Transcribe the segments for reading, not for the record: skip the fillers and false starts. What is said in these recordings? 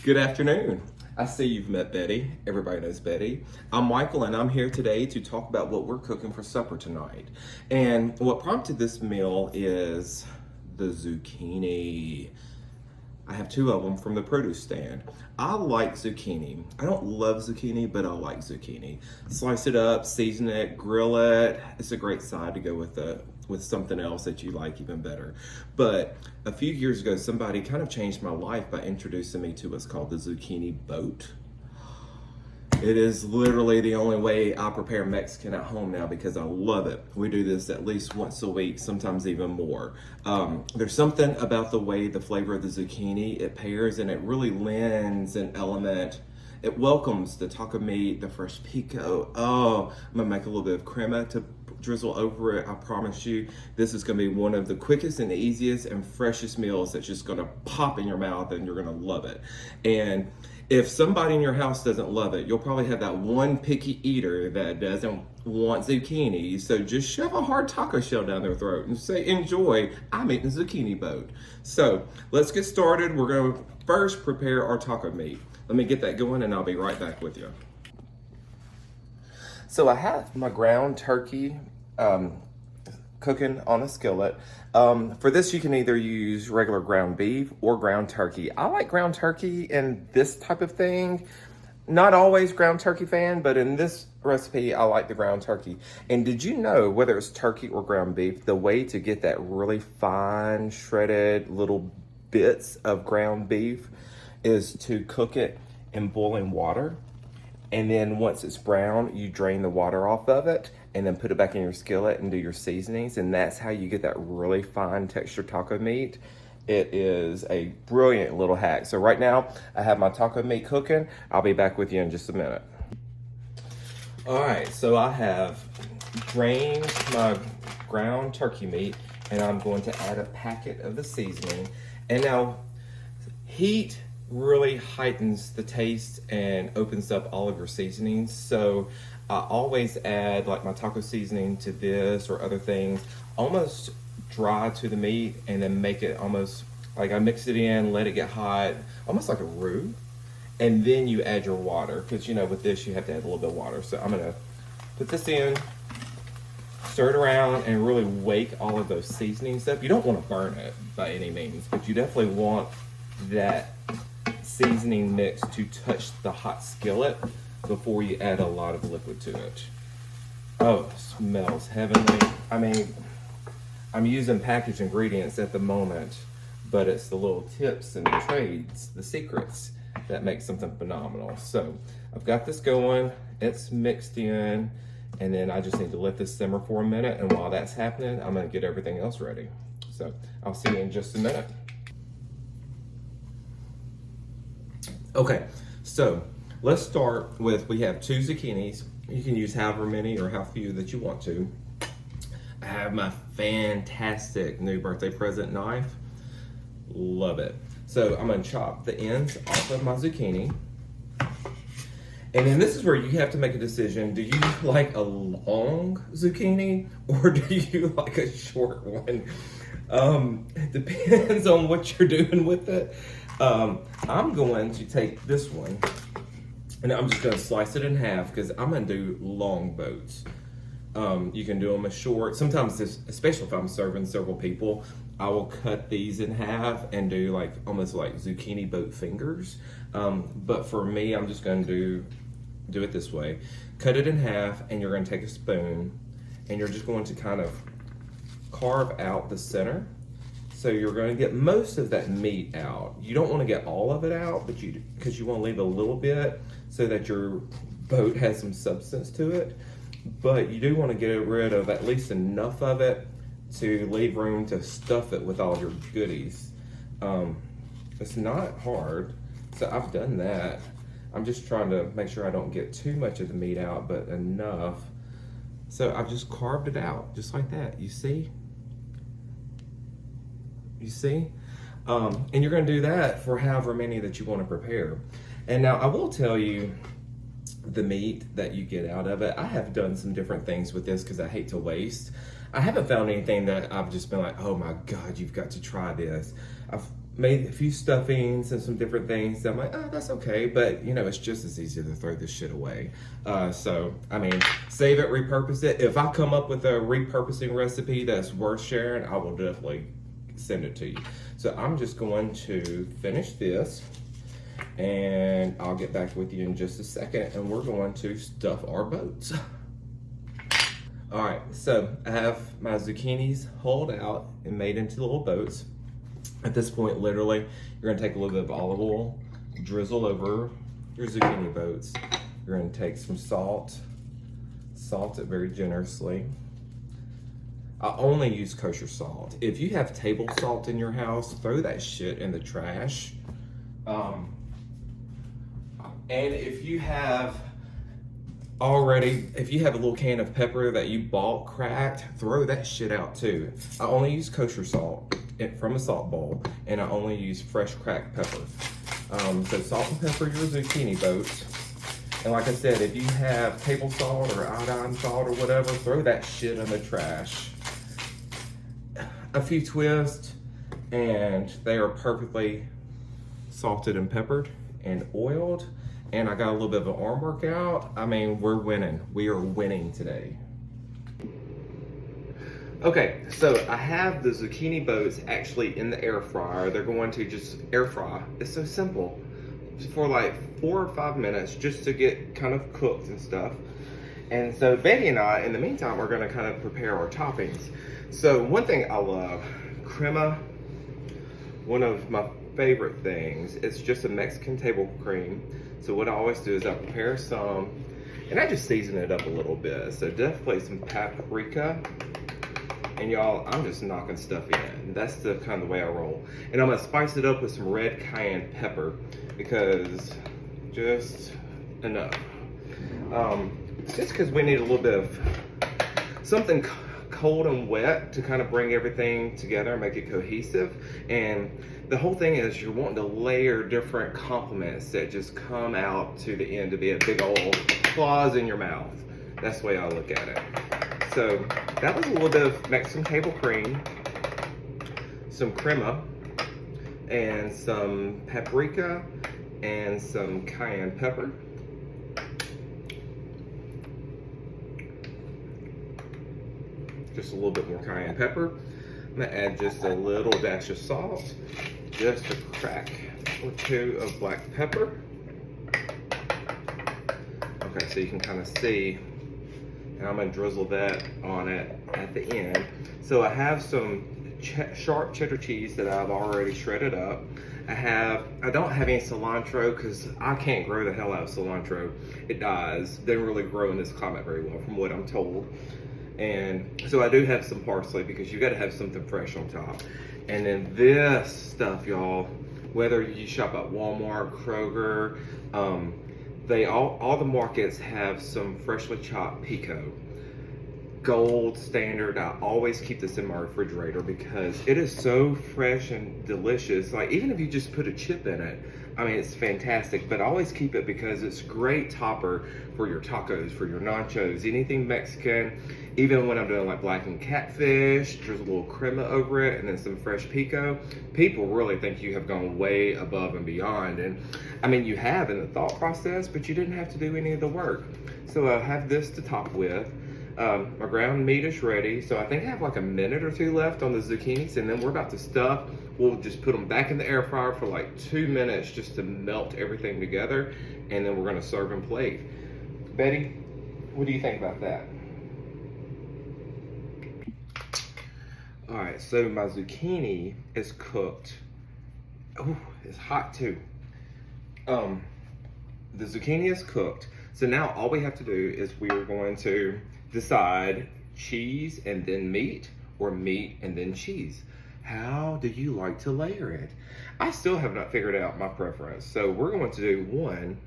Good afternoon. I see you've met Betty. Everybody knows Betty. I'm Michael, and I'm here today to talk about what we're cooking for supper tonight. And what prompted this meal is the zucchini. I have two of them from the produce stand. I like zucchini. I don't love zucchini, but I like zucchini. Slice it up, season it, grill it. It's a great side to go with something else that you like even better. But a few years ago, somebody kind of changed my life by introducing me to what's called the zucchini boat. It is literally the only way I prepare Mexican at home now because I love it. We do this at least once a week, sometimes even more. There's something about the way the flavor of the zucchini, it pairs and it really lends an element. It welcomes the taco meat, the fresh pico. Oh, I'm gonna make a little bit of crema to drizzle over it. I promise you, this is gonna be one of the quickest and easiest and freshest meals that's just gonna pop in your mouth and you're gonna love it. And if somebody in your house doesn't love it, you'll probably have that one picky eater that doesn't want zucchini. So just shove a hard taco shell down their throat and say, enjoy, I'm eating zucchini boat. So let's get started. We're gonna first prepare our taco meat. Let me get that going and I'll be right back with you. So I have my ground turkey cooking on a skillet. For this, you can either use regular ground beef or ground turkey. I like ground turkey in this type of thing. Not always ground turkey fan, but in this recipe, I like the ground turkey. And did you know, whether it's turkey or ground beef, the way to get that really fine, shredded little bits of ground beef is to cook it in boiling water. And then once it's brown, you drain the water off of it and then put it back in your skillet and do your seasonings. And that's how you get that really fine textured taco meat. It is a brilliant little hack. So right now I have my taco meat cooking. I'll be back with you in just a minute. All right, so I have drained my ground turkey meat and I'm going to add a packet of the seasoning. And now heat really heightens the taste and opens up all of your seasonings. So I always add like my taco seasoning to this or other things, almost dry to the meat, and then make it almost like I mix it in, let it get hot, almost like a roux. And then you add your water, because you know with this you have to add a little bit of water. So I'm gonna put this in, stir it around, and really wake all of those seasonings up. You don't want to burn it by any means, but you definitely want that seasoning mix to touch the hot skillet before you add a lot of liquid to it. Oh, it smells heavenly. I mean, I'm using packaged ingredients at the moment, but it's the little tips and the trades, the secrets that make something phenomenal. So I've got this going, it's mixed in, and then I just need to let this simmer for a minute. And while that's happening, I'm gonna get everything else ready. So I'll see you in just a minute. Okay, so let's start with, we have 2 zucchinis. You can use however many or how few that you want to. I have my fantastic new birthday present knife. Love it. So I'm gonna chop the ends off of my zucchini. And then this is where you have to make a decision. Do you like a long zucchini or do you like a short one? It depends on what you're doing with it. I'm going to take this one and I'm just gonna slice it in half because I'm gonna do long boats. You can do them as short. Sometimes, especially if I'm serving several people, I will cut these in half and do like almost like zucchini boat fingers. But for me, I'm just gonna do it this way. Cut it in half and you're gonna take a spoon and you're just going to kind of carve out the center. So you're going to get most of that meat out. You don't want to get all of it out, but because you want to leave a little bit so that your boat has some substance to it. But you do want to get rid of at least enough of it to leave room to stuff it with all your goodies. It's not hard, so I've done that. I'm just trying to make sure I don't get too much of the meat out, but enough. So I've just carved it out, just like that, you see? You see? And you're gonna do that for however many that you wanna prepare. And now I will tell you the meat that you get out of it. I have done some different things with this because I hate to waste. I haven't found anything that I've just been like, oh my God, you've got to try this. I've made a few stuffings and some different things that I'm like, oh, that's okay. But you know, it's just as easy to throw this shit away. So, I mean, save it, repurpose it. If I come up with a repurposing recipe that's worth sharing, I will definitely send it to you. So I'm just going to finish this and I'll get back with you in just a second and we're going to stuff our boats. All right, so I have my zucchinis hauled out and made into little boats. At this point, literally, you're gonna take a little bit of olive oil, drizzle over your zucchini boats. You're gonna take some salt, salt it very generously. I only use kosher salt. If you have table salt in your house, throw that shit in the trash. And if you have if you have a little can of pepper that you bought cracked, throw that shit out too. I only use kosher salt from a salt bowl, and I only use fresh cracked pepper. So salt and pepper your zucchini boats. And like I said, if you have table salt or iodine salt or whatever, throw that shit in the trash. A few twists, and they are perfectly salted and peppered and oiled. And I got a little bit of an arm workout. I mean, we're winning. We are winning today. Okay, so I have the zucchini boats actually in the air fryer. They're going to just air fry. It's so simple. For like 4 or 5 minutes just to get kind of cooked and stuff. And so Betty and I, in the meantime, are gonna kind of prepare our toppings. So one thing I love, crema, one of my favorite things, it's just a Mexican table cream. So what I always do is I prepare some, and I just season it up a little bit. So definitely some paprika. And y'all, I'm just knocking stuff in. That's the kind of the way I roll. And I'm gonna spice it up with some red cayenne pepper because just enough. Just because we need a little bit of something cold and wet to kind of bring everything together and make it cohesive. And the whole thing is you're wanting to layer different complements that just come out to the end to be a big old claws in your mouth. That's the way I look at it. So that was a little bit of Mexican table cream, some crema, and some paprika, and some cayenne pepper. Just a little bit more cayenne pepper. I'm gonna add just a little dash of salt, just a crack or two of black pepper. Okay, so you can kind of see, and I'm gonna drizzle that on it at the end. So I have some sharp cheddar cheese that I've already shredded up. I don't have any cilantro because I can't grow the hell out of cilantro. It dies. Doesn't really grow in this climate very well from what I'm told. And so I do have some parsley because you got to have something fresh on top. And then this stuff, y'all, whether you shop at Walmart, Kroger, all the markets have some freshly chopped pico. Gold standard. I always keep this in my refrigerator because it is so fresh and delicious. Like even if you just put a chip in it, I mean, it's fantastic, but I always keep it because it's great topper for your tacos, for your nachos, anything Mexican. Even when I'm doing like blackened catfish, there's a little crema over it and then some fresh pico. People really think you have gone way above and beyond. And I mean, you have in the thought process, but you didn't have to do any of the work. So I have this to top with. My ground meat is ready, so I think I have like a minute or two left on the zucchinis, and then we're about to stuff. We'll just put them back in the air fryer for like 2 minutes just to melt everything together, and then we're gonna serve and plate. Betty, what do you think about that? All right, so my zucchini is cooked. Oh, it's hot too. The zucchini is cooked. So now all we have to do is we are going to decide cheese and then meat, or meat and then cheese. How do you like to layer it? I still have not figured out my preference. So we're going to do one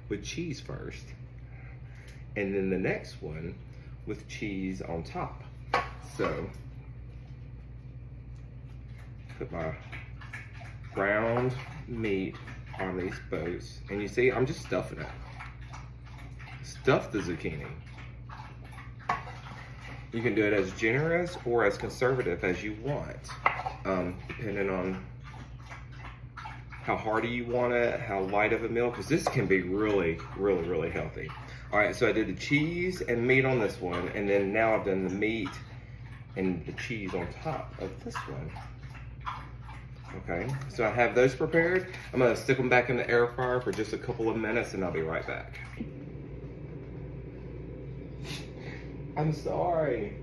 with cheese first, and then the next one with cheese on top. So put my ground meat on these boats, and you see I'm just stuffing it. Stuff the zucchini. You can do it as generous or as conservative as you want, depending on how hearty you want it, how light of a meal, because this can be really, really, really healthy. All right, so I did the cheese and meat on this one, and then now I've done the meat and the cheese on top of this one. Okay, so I have those prepared. I'm gonna stick them back in the air fryer for just a couple of minutes and I'll be right back. I'm sorry.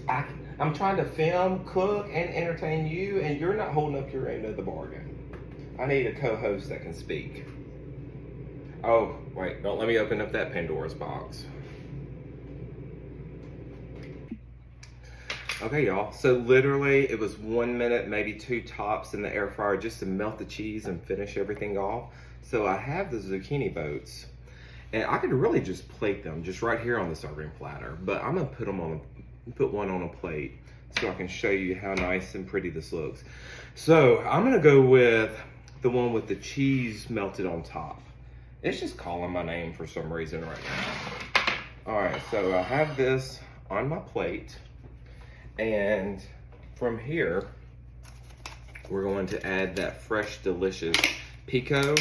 I'm trying to film, cook, and entertain you, and you're not holding up your end of the bargain. I need a co-host that can speak. Oh, wait, don't let me open up that Pandora's box. Okay, y'all, so literally it was 1 minute, maybe 2 tops in the air fryer just to melt the cheese and finish everything off. So I have the zucchini boats, and I could really just plate them just right here on the serving platter, but I'm gonna put one on a plate so I can show you how nice and pretty this looks. So I'm gonna go with the one with the cheese melted on top. It's just calling my name for some reason right now. All right, so I have this on my plate, and from here, we're going to add that fresh, delicious pico.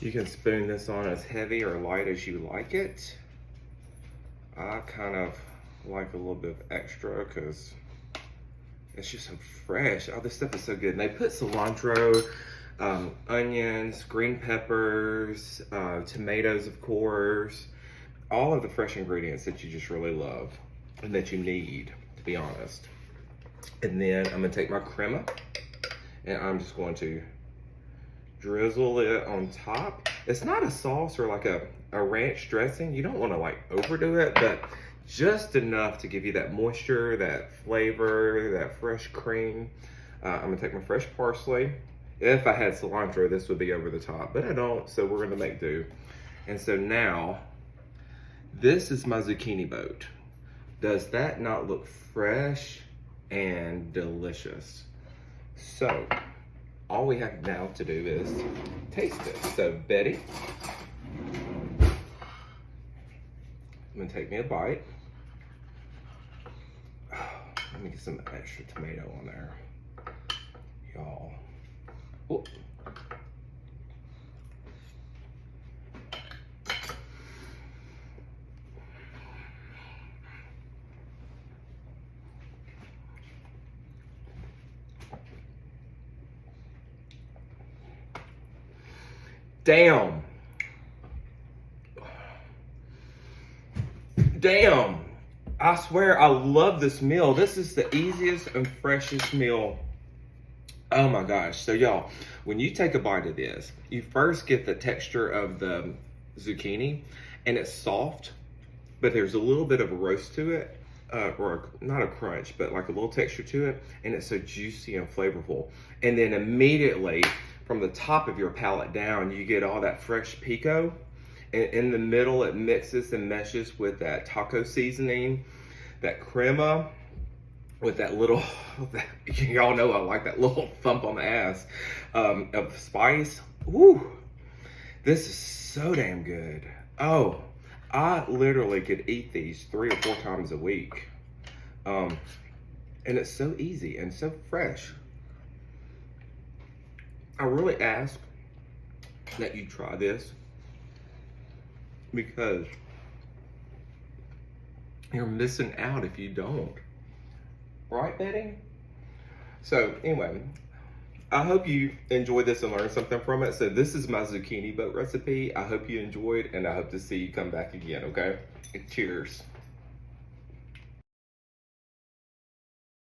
You can spoon this on as heavy or light as you like it. I kind of like a little bit of extra because it's just so fresh. Oh, this stuff is so good. And they put cilantro, onions, green peppers, tomatoes, of course, all of the fresh ingredients that you just really love and that you need, to be honest. And then I'm gonna take my crema and I'm just going to drizzle it on top. It's not a sauce or like a ranch dressing. You don't want to like overdo it, but just enough to give you that moisture, that flavor, that fresh cream. I'm gonna take my fresh parsley. If I had cilantro, this would be over the top, but I don't, so we're gonna make do. And so now, this is my zucchini boat. Does that not look fresh and delicious? So, all we have now to do is taste it. So, Betty, I'm gonna take me a bite. Let me get some extra tomato on there, y'all. Oh. Damn. Damn. I swear I love this meal. This is the easiest and freshest meal. Oh my gosh. So y'all, when you take a bite of this, you first get the texture of the zucchini and it's soft, but there's a little bit of a roast to it, or not a crunch, but like a little texture to it. And it's so juicy and flavorful. And then immediately from the top of your palate down, you get all that fresh pico. And in the middle, it mixes and meshes with that taco seasoning, that crema, with that little, y'all know I like that little thump on the ass of spice. Woo! This is so damn good. Oh, I literally could eat these 3 or 4 times a week. And it's so easy and so fresh. I really ask that you try this because you're missing out if you don't. Right, Betty? So anyway, I hope you enjoyed this and learned something from it. So this is my zucchini boat recipe. I hope you enjoyed, and I hope to see you come back again, okay? Cheers.